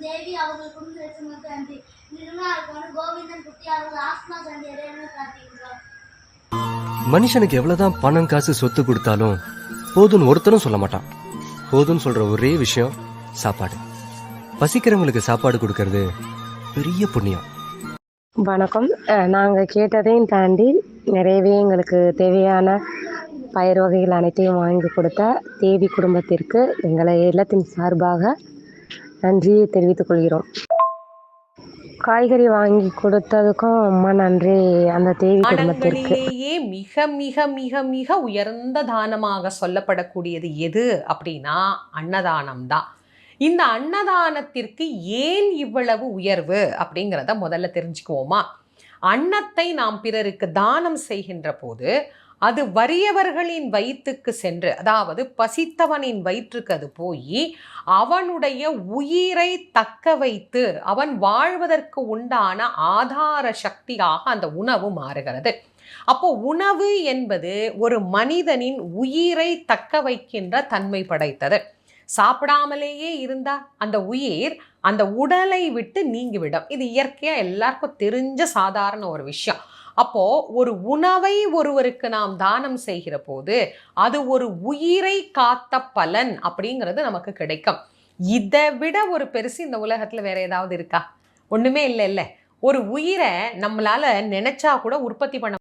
தேவி அவர்கள் குடும்ப லட்சுமணக்கு நன்றி. திருநாளுக்கான கோவிந்தன் குட்டி அவர்கள் ஆஸ்மா சந்தி இறைவனை பிரார்த்திக்கிறோம். மனுஷனுக்கு எவ்வளவுதான் பணம் காசு சொத்து கொடுத்தாலும் போதும்னு ஒருத்தரும் சொல்ல மாட்டான். போதும்னு சொல்ற ஒரே விஷயம் சாப்பாடு. பசிக்கிறவங்களுக்கு சாப்பாடு கொடுக்கறது பெரிய புண்ணியம். வணக்கம். நாங்கள் கேட்டதையும் தாண்டி நிறையவே எங்களுக்கு தேவையான பயிர் வகைகள் அனைத்தையும் வாங்கி கொடுத்த தேவி குடும்பத்திற்கு எங்களை இல்லத்தின் சார்பாக நன்றியை தெரிவித்துக் கொள்கிறோம். காய்கறி வாங்கி கொடுத்ததுக்கும் அம்மா நன்றி அந்த தேவி குடும்பத்திற்கு. மிக மிக மிக மிக உயர்ந்த தானமாக சொல்லப்படக்கூடியது எது அப்படின்னா அன்னதானம் தான். இந்த அன்னதானத்திற்கு ஏன் இவ்வளவு உயர்வு அப்படிங்கிறத முதல்ல தெரிஞ்சுக்குவோமா? அன்னத்தை நாம் பிறருக்கு தானம் செய்கின்ற போது அது வறியவர்களின் வயிற்றுக்கு சென்று, அதாவது பசித்தவனின் வயிற்றுக்கு அது போய் அவனுடைய உயிரை தக்க வைத்து அவன் வாழ்வதற்கு உண்டான ஆதார சக்தியாக அந்த உணவு மாறுகிறது. அப்போ உணவு என்பது ஒரு மனிதனின் உயிரை தக்க வைக்கின்ற தன்மை படைத்தது. சாப்பிடாமலேயே இருந்தா அந்த உயிர் அந்த உடலை விட்டு நீங்கிவிடும். இது இயற்கையா எல்லாருக்கும் தெரிஞ்ச சாதாரண ஒரு விஷயம். அப்போ ஒரு உணவை ஒருவருக்கு நாம் தானம் செய்கிற போது அது ஒரு உயிரை காத்த பலன் அப்படிங்கிறது நமக்கு கிடைக்கும். இதை விட ஒரு பெருசு இந்த உலகத்துல வேற ஏதாவது இருக்கா? ஒண்ணுமே இல்லை. ஒரு உயிரை நம்மளால நினைச்சா கூட உற்பத்தி பண்ண